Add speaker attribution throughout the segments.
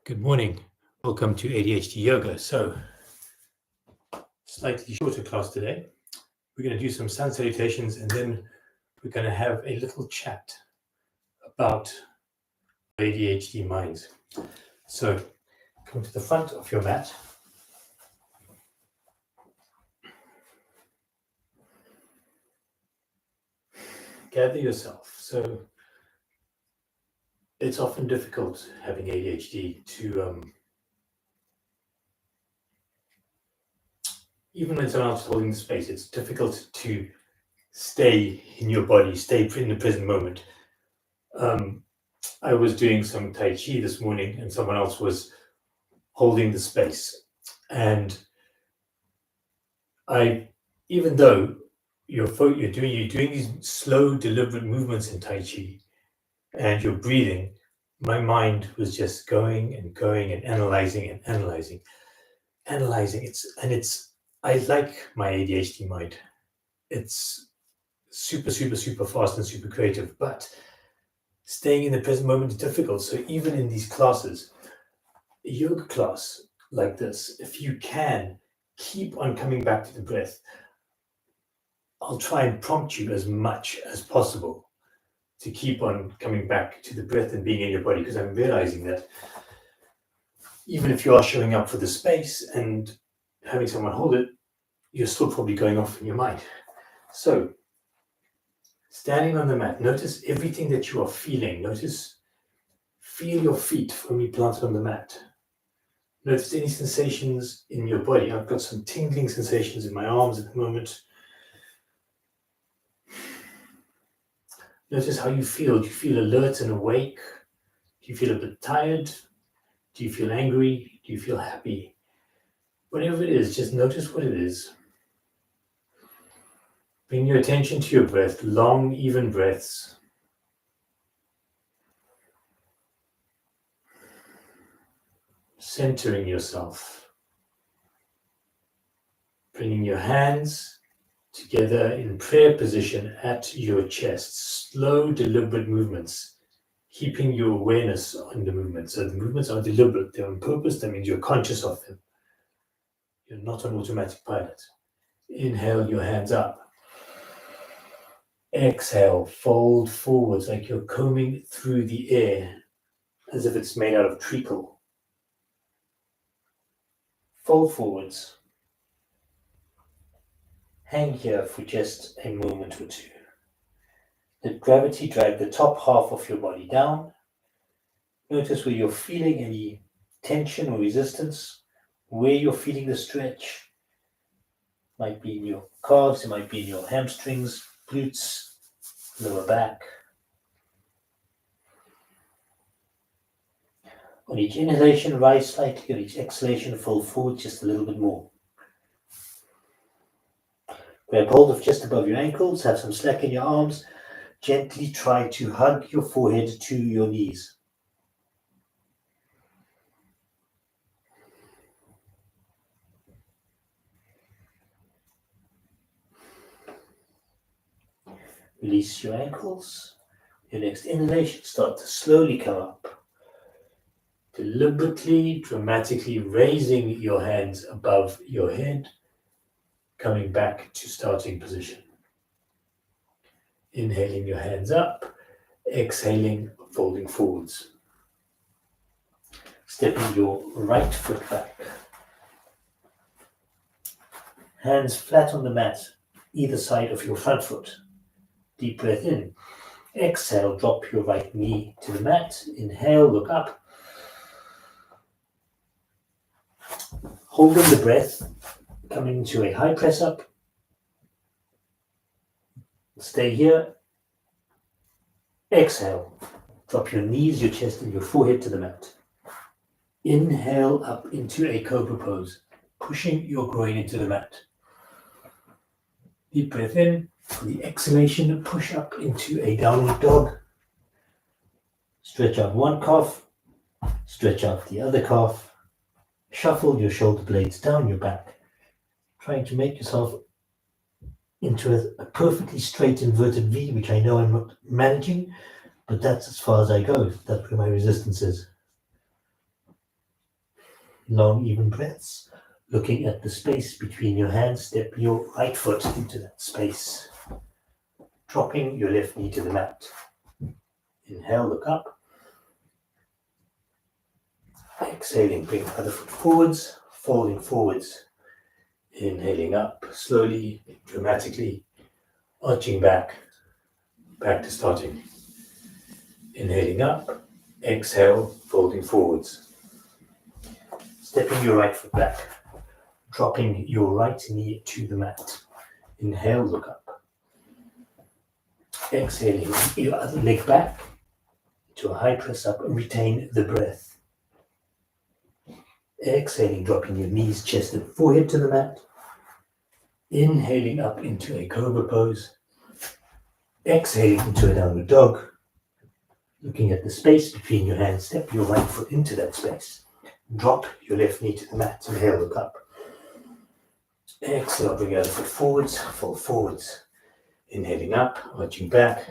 Speaker 1: Good morning. Welcome to ADHD Yoga. So, slightly shorter class today. We're going to do some sun salutations and then we're going to have a little chat about ADHD minds. So, come to the front of your mat. Gather yourself. So, it's often difficult having ADHD to even when someone else is holding the space, it's difficult to stay in your body, stay in the present moment. I was doing some Tai Chi this morning and someone else was holding the space. And even though you're doing these slow, deliberate movements in Tai Chi and you're breathing, my mind was just going and going and analyzing. I like my ADHD mind. It's super, super, super fast and super creative, but staying in the present moment is difficult. So even in these classes, a yoga class like this, if you can keep on coming back to the breath, I'll try and prompt you as much as possible to keep on coming back to the breath and being in your body, because I'm realizing that even if you are showing up for the space and having someone hold it, you're still probably going off in your mind. So, standing on the mat, notice everything that you are feeling. Feel your feet firmly planted on the mat. Notice any sensations in your body. I've got some tingling sensations in my arms at the moment. Notice how you feel. Do you feel alert and awake? Do you feel a bit tired? Do you feel angry? Do you feel happy? Whatever it is, just notice what it is. Bring your attention to your breath, long, even breaths. Centering yourself. Bringing your hands together in prayer position at your chest. Slow, deliberate movements. Keeping your awareness on the movement. So the movements are deliberate, they're on purpose, that means you're conscious of them. You're not on automatic pilot. Inhale your hands up. Exhale, fold forwards like you're combing through the air as if it's made out of treacle. Fold forwards. Hang here for just a moment or two. Let gravity drag the top half of your body down. Notice where you're feeling any tension or resistance, where you're feeling the stretch. Might be in your calves, it might be in your hamstrings, glutes, lower back. On each inhalation, rise slightly. On each exhalation, fold forward just a little bit more. Grab hold of just above your ankles, have some slack in your arms. Gently try to hug your forehead to your knees. Release your ankles. Your next inhalation, start to slowly come up. Deliberately, dramatically raising your hands above your head, coming back to starting position. Inhaling your hands up, exhaling, folding forwards. Stepping your right foot back. Hands flat on the mat, either side of your front foot. Deep breath in. Exhale, drop your right knee to the mat. Inhale, look up. Holding the breath, coming to a high press up. Stay here. Exhale, drop your knees, your chest, and your forehead to the mat. Inhale up into a cobra pose, pushing your groin into the mat. Deep breath in. For the exhalation, push up into a downward dog. Stretch out one calf, stretch out the other calf. Shuffle your shoulder blades down your back, trying to make yourself into a perfectly straight inverted V, which I know I'm not managing, but that's as far as I go. That's where my resistance is. Long, even breaths. Looking at the space between your hands, step your right foot into that space. Dropping your left knee to the mat. Inhale, look up. Exhaling, bring the other foot forwards, folding forwards. Inhaling up, slowly, dramatically, arching back to starting. Inhaling up, exhale, folding forwards. Stepping your right foot back, dropping your right knee to the mat. Inhale, look up. Exhaling, your other leg back to a high press up, retain the breath. Exhaling, dropping your knees, chest and forehead to the mat. Inhaling up into a cobra pose. Exhaling into a downward dog. Looking at the space between your hands, step your right foot into that space. Drop your left knee to the mat. Inhale, look up. Exhale, bring your other foot forwards, fold forwards. Inhaling up, arching back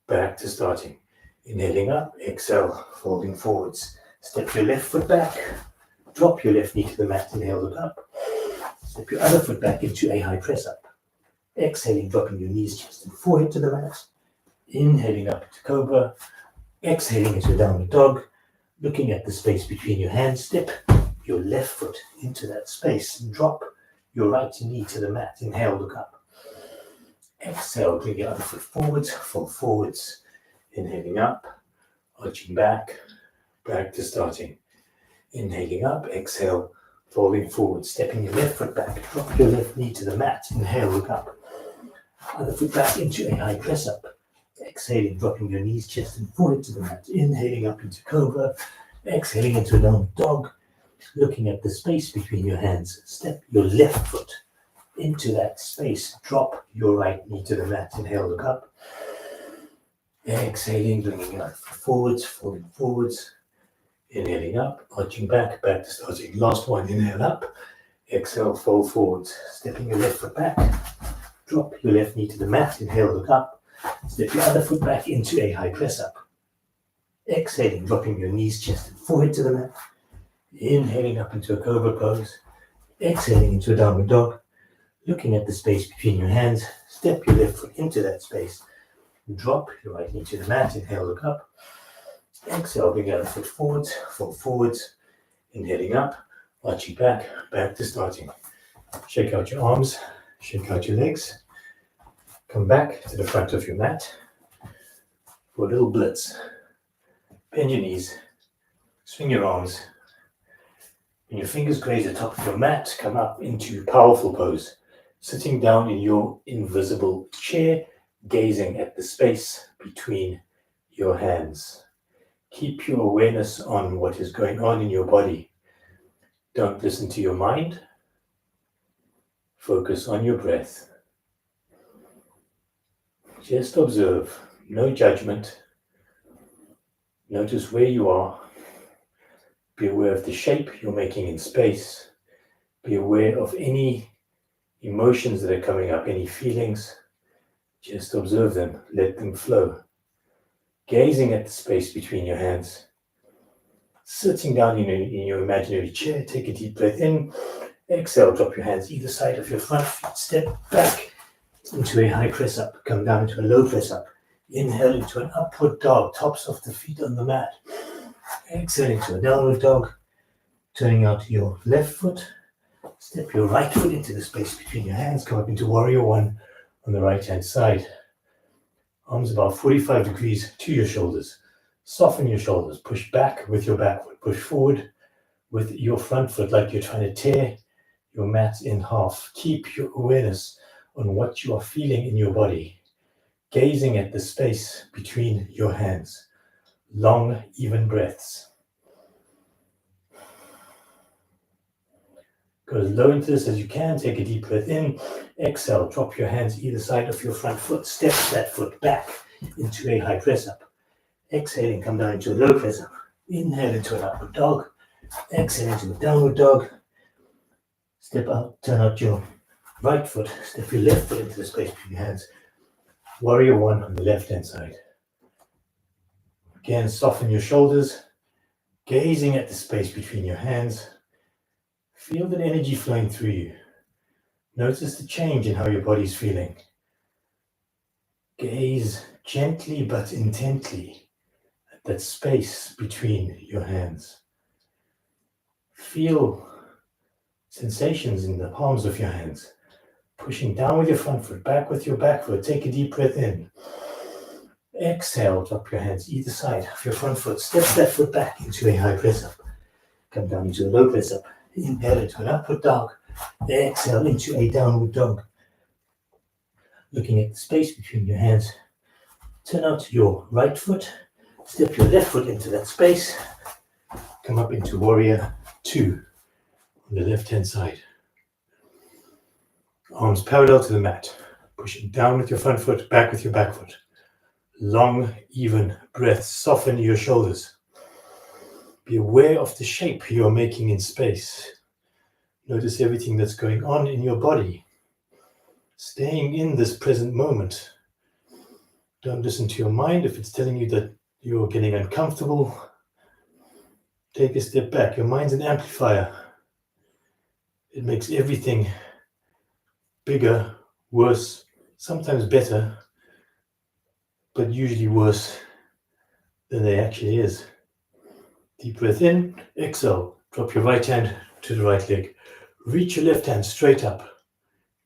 Speaker 1: to starting. Inhaling up, exhale, folding forwards. Step your left foot back, drop your left knee to the mat. Inhale, look up. Step your other foot back into a high press up. Exhaling, dropping your knees, chest and forehead to the mat. Inhaling up into cobra. Exhaling into a downward dog. Looking at the space between your hands, step your left foot into that space. Drop your right knee to the mat. Inhale, look up. Exhale, bring your other foot forwards, fold forwards. Inhaling up, arching back to starting. Inhaling up, exhale, folding forward, stepping your left foot back, drop your left knee to the mat. Inhale, look up. Other foot back into a high press up. Exhaling, dropping your knees, chest and forehead to the mat. Inhaling up into cobra. Exhaling into a downward dog. Looking at the space between your hands. Step your left foot into that space. Drop your right knee to the mat. Inhale, look up. Exhaling, bringing your foot forwards, folding forwards. Inhaling up, arching back to starting. Last one, inhale up. Exhale, fold forwards. Stepping your left foot back. Drop your left knee to the mat. Inhale, look up. Step your other foot back into a high press up. Exhaling, dropping your knees, chest and forehead to the mat. Inhaling up into a cobra pose. Exhaling into a downward dog. Looking at the space between your hands, step your left foot into that space. Drop your right knee to the mat. Inhale, look up. Exhale, bring your other foot forwards, fold forwards. Inhaling up, arching back to starting. Shake out your arms, shake out your legs. Come back to the front of your mat for a little blitz. Bend your knees, swing your arms. When your fingers graze the top of your mat, come up into powerful pose. Sitting down in your invisible chair, gazing at the space between your hands. Keep your awareness on what is going on in your body. Don't listen to your mind. Focus on your breath. Just observe, no judgment. Notice where you are. Be aware of the shape you're making in space. Be aware of any emotions that are coming up, any feelings. Just observe them, let them flow. Gazing at the space between your hands. Sitting down in your imaginary chair, take a deep breath in. Exhale, drop your hands either side of your front feet. Step back into a high press up. Come down into a low press up. Inhale into an upward dog, tops of the feet on the mat. Exhale into a downward dog. Turning out your left foot. Step your right foot into the space between your hands. Come up into warrior one on the right hand side. Arms about 45 degrees to your shoulders. Soften your shoulders. Push back with your back foot. Push forward with your front foot like you're trying to tear your mat in half. Keep your awareness on what you are feeling in your body. Gazing at the space between your hands. Long, even breaths. Go as low into this as you can. Take a deep breath in. Exhale. Drop your hands either side of your front foot. Step that foot back into a high press up. Exhaling, come down into a low press up. Inhale into an upward dog. Exhale into a downward dog. Step out, turn out your right foot. Step your left foot into the space between your hands. Warrior one on the left hand side. Again, soften your shoulders. Gazing at the space between your hands. Feel that energy flowing through you. Notice the change in how your body's feeling. Gaze gently but intently at that space between your hands. Feel sensations in the palms of your hands. Pushing down with your front foot, back with your back foot. Take a deep breath in. Exhale, drop your hands either side of your front foot. Step that foot back into a high press up. Come down into a low press up. Inhale into an upward dog. Exhale into a downward dog. Looking at the space between your hands. Turn out your right foot. Step your left foot into that space. Come up into warrior 2 on the left hand side. Arms parallel to the mat. Pushing down with your front foot, back with your back foot. Long, even breaths. Soften your shoulders. Be aware of the shape you are making in space. Notice everything that's going on in your body. Staying in this present moment. Don't listen to your mind if it's telling you that you're getting uncomfortable. Take a step back. Your mind's an amplifier. It makes everything bigger, worse, sometimes better, but usually worse than they actually is. Deep breath in, exhale. Drop your right hand to the right leg. Reach your left hand straight up,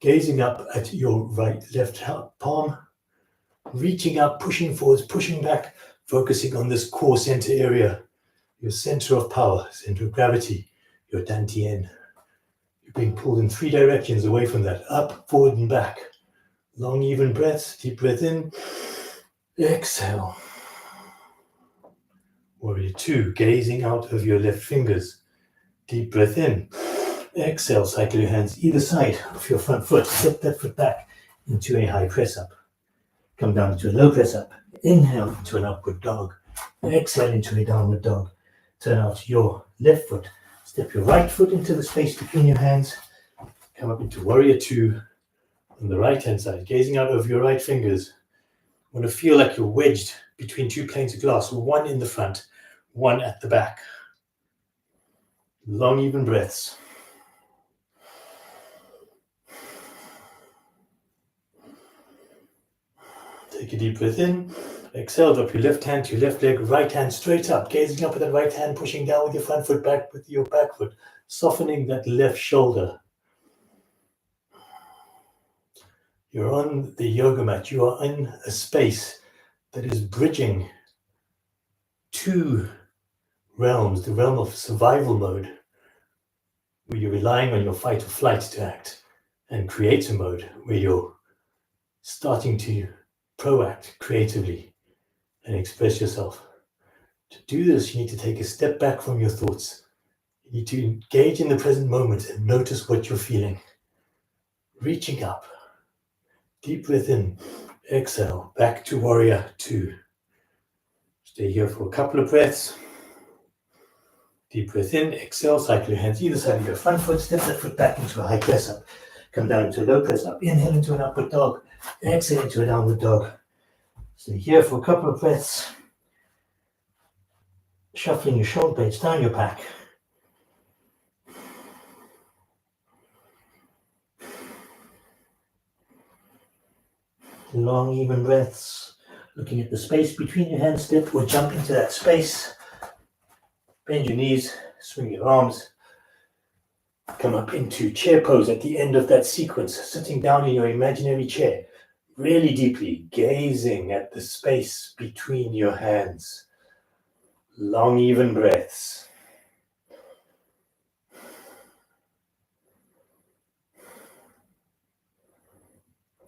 Speaker 1: gazing up at your left palm, reaching up, pushing forwards, pushing back, focusing on this core center area, your center of power, center of gravity, your dantian. You're being pulled in 3 directions away from that, up, forward, and back. Long, even breaths. Deep breath in, exhale. Warrior 2, gazing out of your left fingers. Deep breath in. Exhale, cycle your hands either side of your front foot. Step that foot back into a high press up. Come down into a low press up. Inhale into an upward dog. Exhale into a downward dog. Turn out your left foot. Step your right foot into the space between your hands. Come up into warrior 2 on the right hand side, gazing out over your right fingers. Want to feel like you're wedged between 2 planes of glass, one in the front, one at the back. Long, even breaths. Take a deep breath in. Exhale, drop your left hand to your left leg, right hand straight up, gazing up with that right hand, pushing down with your front foot, back with your back foot, softening that left shoulder. You're on the yoga mat. You are in a space that is bridging 2 realms, the realm of survival mode, where you're relying on your fight or flight to act, and creator mode, where you're starting to proact creatively and express yourself. To do this, you need to take a step back from your thoughts. You need to engage in the present moment and notice what you're feeling. Reaching up. Deep breath in. Exhale. Back to warrior 2. Stay here for a couple of breaths. Deep breath in. Exhale. Cycle your hands either side of your front foot. Step that foot back into a high press up. Come down into a low press up. Inhale into an upward dog. Exhale into a downward dog. Stay here for a couple of breaths. Shuffling your shoulder blades down your back. Long, even breaths. Looking at the space between your hands. Step or jump into that space. Bend your knees. Swing your arms. Come up into chair pose at the end of that sequence. Sitting down in your imaginary chair. Really deeply gazing at the space between your hands. Long, even breaths.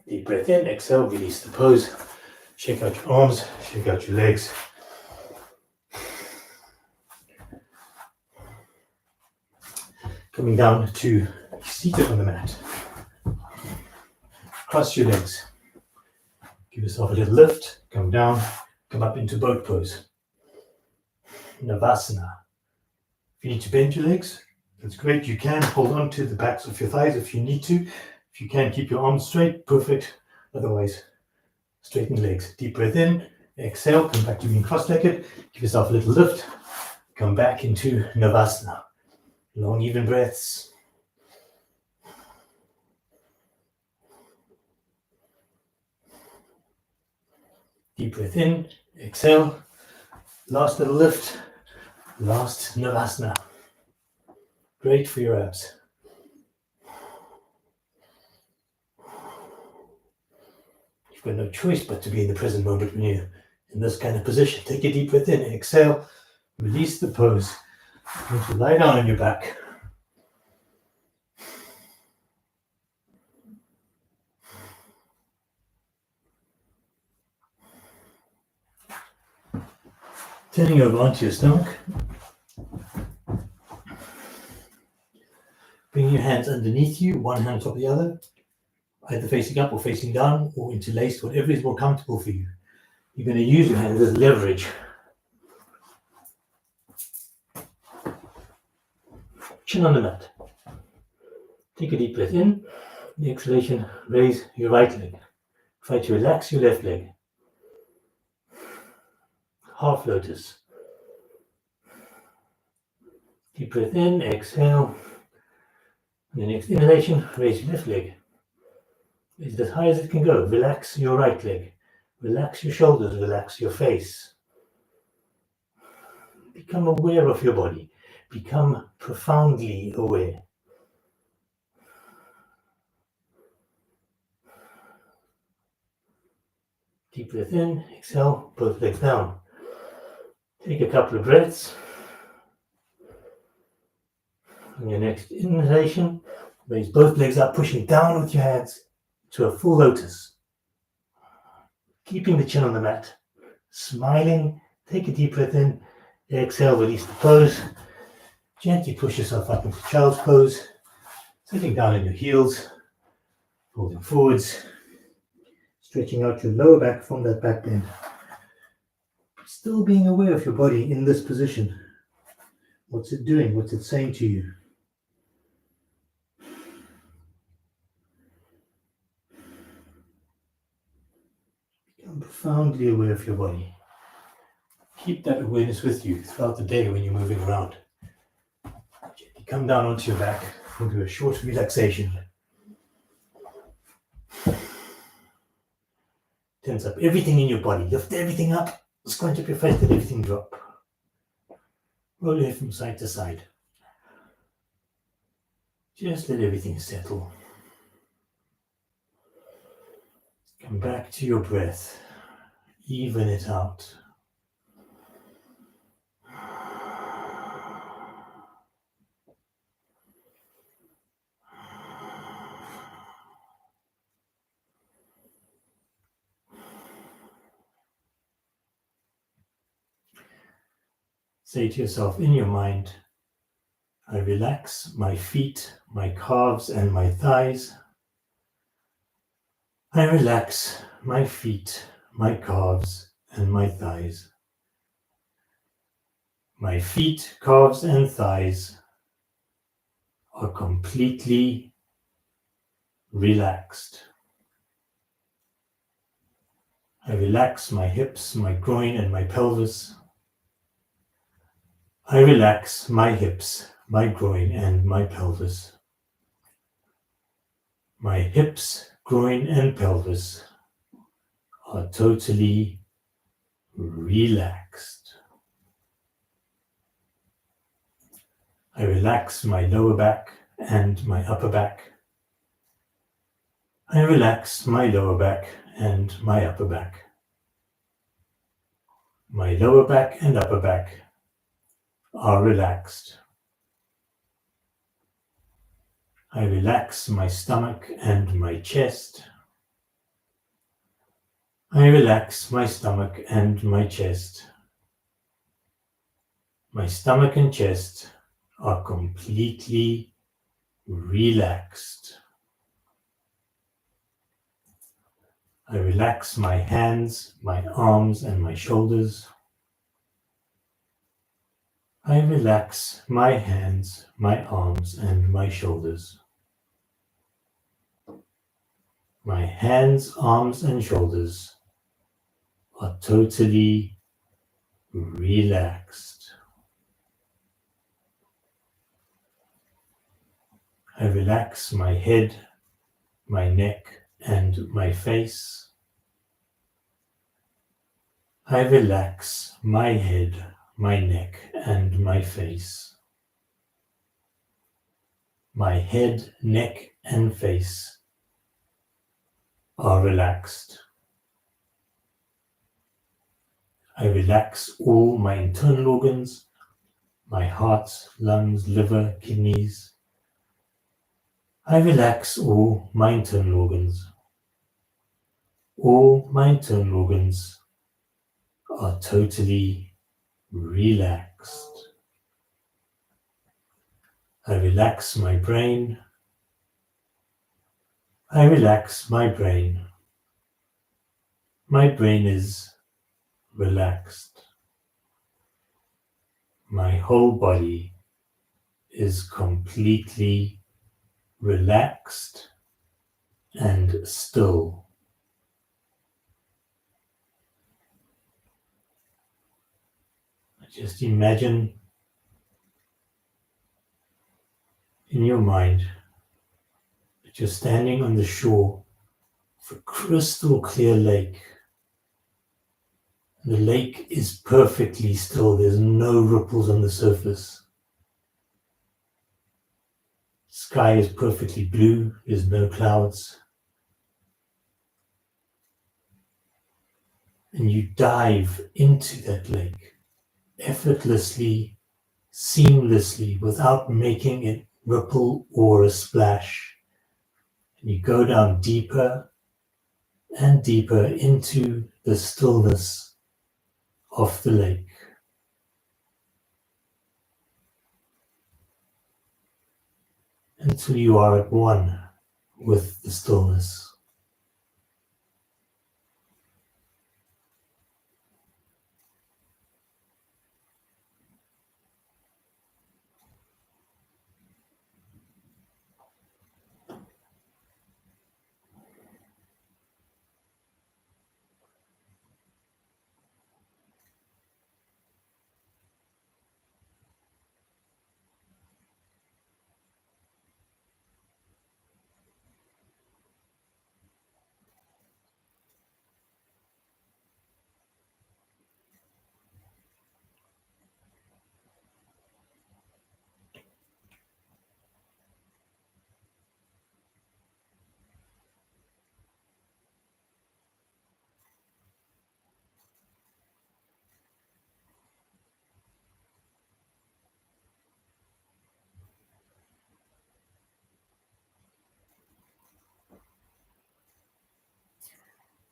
Speaker 1: Deep breath in, exhale, release the pose. Shake out your arms, shake out your legs. Coming down to seated on the mat. Cross your legs. Give yourself a little lift, come down, come up into boat pose. Navasana. If you need to bend your legs, that's great. You can hold on to the backs of your thighs if you need to. If you can, keep your arms straight, perfect. Otherwise, straighten the legs. Deep breath in, exhale, come back to being cross-legged. Give yourself a little lift, come back into Navasana. Long, even breaths. Deep breath in, exhale. Last little lift, last Navasana. Great for your abs. You've got no choice but to be in the present moment when you're in this kind of position. Take a deep breath in, exhale, release the pose. Going to lie down on your back. Turning over onto your stomach. Bring your hands underneath you, one hand on top of the other, either facing up or facing down or interlaced, whatever is more comfortable for you. You're going to use your hands as leverage. Chin on the mat. Take a deep breath in. The exhalation, raise your right leg. Try to relax your left leg. Half lotus. Deep breath in, exhale. And the next inhalation, raise your left leg. Raise it as high as it can go. Relax your right leg. Relax your shoulders, relax your face. Become aware of your body. Become profoundly aware. Deep breath in, exhale, both legs down. Take a couple of breaths. On your next inhalation, raise both legs up, pushing down with your hands to a full lotus. Keeping the chin on the mat. Smiling, take a deep breath in, exhale, release the pose. Gently push yourself up into child's pose, sitting down on your heels, folding forwards, stretching out your lower back from that back bend. Still being aware of your body in this position. What's it doing? What's it saying to you? Become profoundly aware of your body. Keep that awareness with you throughout the day when you're moving around. Gently come down onto your back. We'll do a short relaxation. Tense up everything in your body. Lift everything up. Scrunch up your face, let everything drop. Roll your head from side to side. Just let everything settle. Come back to your breath. Even it out. Say to yourself in your mind, I relax my feet, my calves, and my thighs. I relax my feet, my calves, and my thighs. My feet, calves, and thighs are completely relaxed. I relax my hips, my groin, and my pelvis. I relax my hips, my groin, and my pelvis. My hips, groin, and pelvis are totally relaxed. I relax my lower back and my upper back. I relax my lower back and my upper back. My lower back and upper back are relaxed. I relax my stomach and my chest. I relax my stomach and my chest. My stomach and chest are completely relaxed. I relax my hands, my arms, and my shoulders. I relax my hands, my arms, and my shoulders. My hands, arms, and shoulders are totally relaxed. I relax my head, my neck, and my face. I relax my head, my neck, and my face. My head, neck, and face are relaxed. I relax all my internal organs, my heart, lungs, liver, kidneys. I relax all my internal organs. All my internal organs are totally relaxed. I relax my brain. I relax my brain. My brain is relaxed. My whole body is completely relaxed and still. Just imagine in your mind that you're standing on the shore of a crystal clear lake. The lake is perfectly still. There's no ripples on the surface. Sky is perfectly blue. There's no clouds. And you dive into that lake effortlessly, seamlessly, without making it ripple or a splash. And you go down deeper and deeper into the stillness of the lake. Until you are at one with the stillness.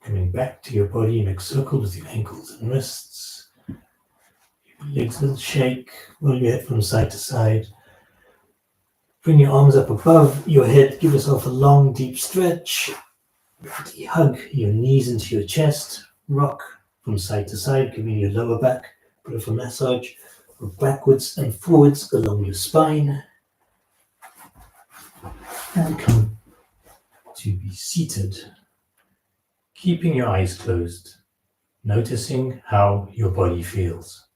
Speaker 1: Coming back to your body, make circles with your ankles and wrists. Your legs will shake, roll your head from side to side. Bring your arms up above your head, give yourself a long, deep stretch. Hug your knees into your chest, rock from side to side, giving your lower back a bit of a massage. Rock backwards and forwards along your spine. And come to be seated. Keeping your eyes closed, noticing how your body feels.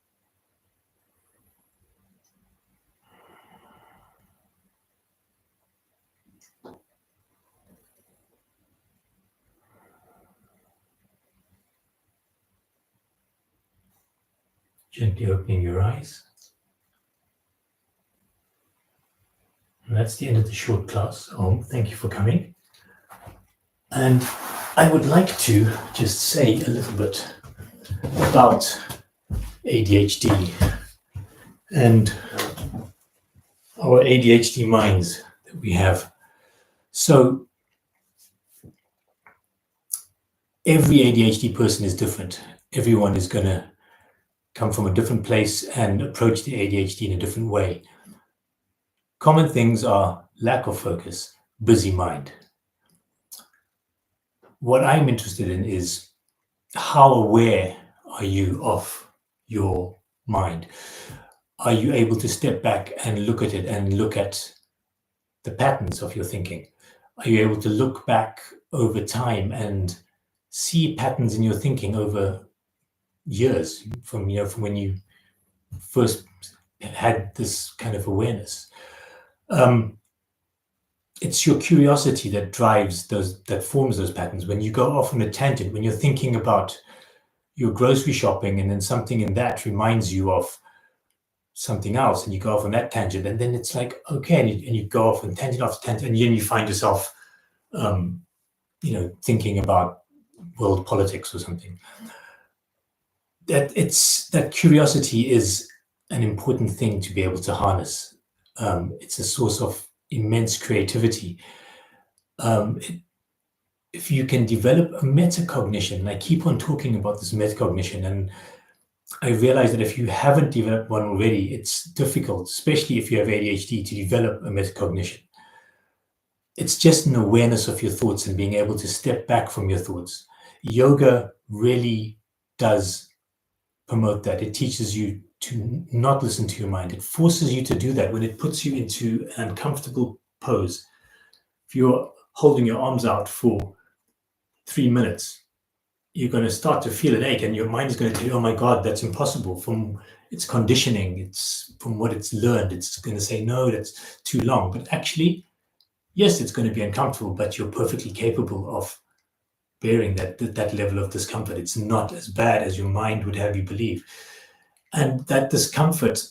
Speaker 1: Gently opening your eyes. And that's the end of the short class. Thank you for coming. And I would like to just say a little bit about ADHD and our ADHD minds that we have. So every ADHD person is different. Everyone is going to come from a different place and approach the ADHD in a different way. Common things are lack of focus, busy mind. What I'm interested in is how aware are you of your mind? Are you able to step back and look at it and look at the patterns of your thinking? Are you able to look back over time and see patterns in your thinking over years from when you first had this kind of awareness? It's your curiosity that drives that forms those patterns. When you go off on a tangent, when you're thinking about you're grocery shopping, and then something in that reminds you of something else, and you go off on that tangent, and then it's like, okay, and you go off on tangent after tangent, and then you find yourself, thinking about world politics or something. That curiosity is an important thing to be able to harness. It's a source of immense creativity. If you can develop a meta-cognition, and I keep on talking about this meta-cognition, and I realize that if you haven't developed one already, it's difficult, especially if you have ADHD, to develop a meta-cognition. It's just an awareness of your thoughts and being able to step back from your thoughts. Yoga really does promote that. It teaches you to not listen to your mind. It forces you to do that when it puts you into an uncomfortable pose. If you're holding your arms out for 3 minutes, you're going to start to feel an ache, and your mind is going to tell you, oh my God, that's impossible. From its conditioning, it's from what it's learned, it's going to say, no, that's too long. But actually, yes, it's going to be uncomfortable, but you're perfectly capable of bearing that level of discomfort. It's not as bad as your mind would have you believe. And that discomfort,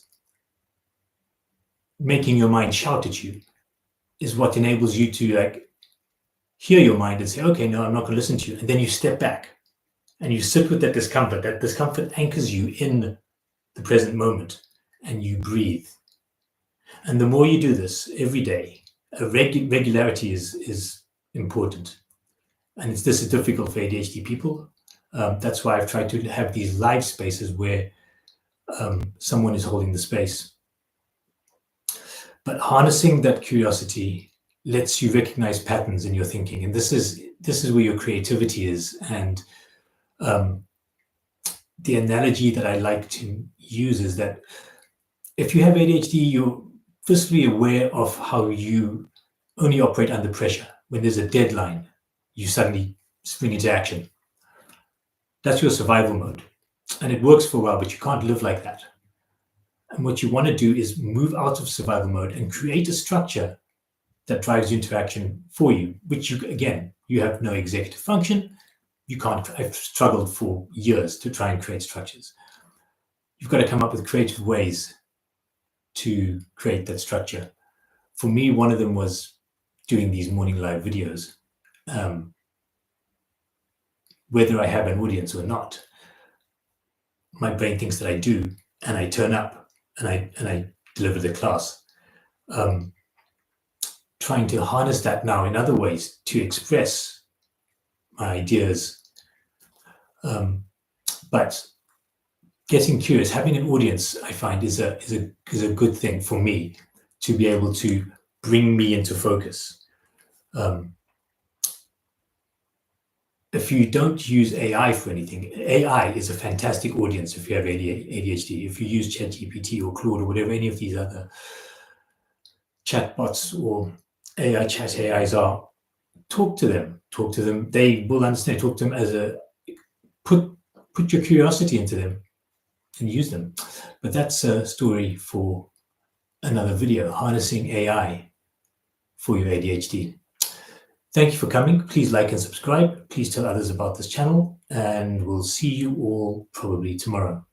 Speaker 1: making your mind shout at you, is what enables you to hear your mind and say, okay, no, I'm not going to listen to you. And then you step back and you sit with that discomfort. That discomfort anchors you in the present moment, and you breathe. And the more you do this every day, regularity is important. And this is difficult for ADHD people. That's why I've tried to have these live spaces where someone is holding the space. But harnessing that curiosity lets you recognize patterns in your thinking. And this is where your creativity is. And the analogy that I like to use is that if you have ADHD, you're firstly aware of how you only operate under pressure. When there's a deadline, you suddenly spring into action. That's your survival mode. And it works for a while, but you can't live like that. And what you want to do is move out of survival mode and create a structure that drives you into action for you, which you have no executive function. You can't. I've struggled for years to try and create structures. You've got to come up with creative ways to create that structure. For me, one of them was doing these morning live videos. Whether I have an audience or not, my brain thinks that I do, and I turn up and I deliver the class. Trying to harness that now in other ways to express my ideas, but getting curious, having an audience, I find is a good thing for me to be able to bring me into focus. If you don't use AI for anything, AI is a fantastic audience if you have ADHD. If you use ChatGPT or Claude or whatever any of these other chatbots or AI chat AIs are, talk to them. They will understand. Talk to them as put your curiosity into them and use them. But that's a story for another video, harnessing AI for your ADHD. Thank you for coming. Please like and subscribe. Please tell others about this channel, and we'll see you all probably tomorrow.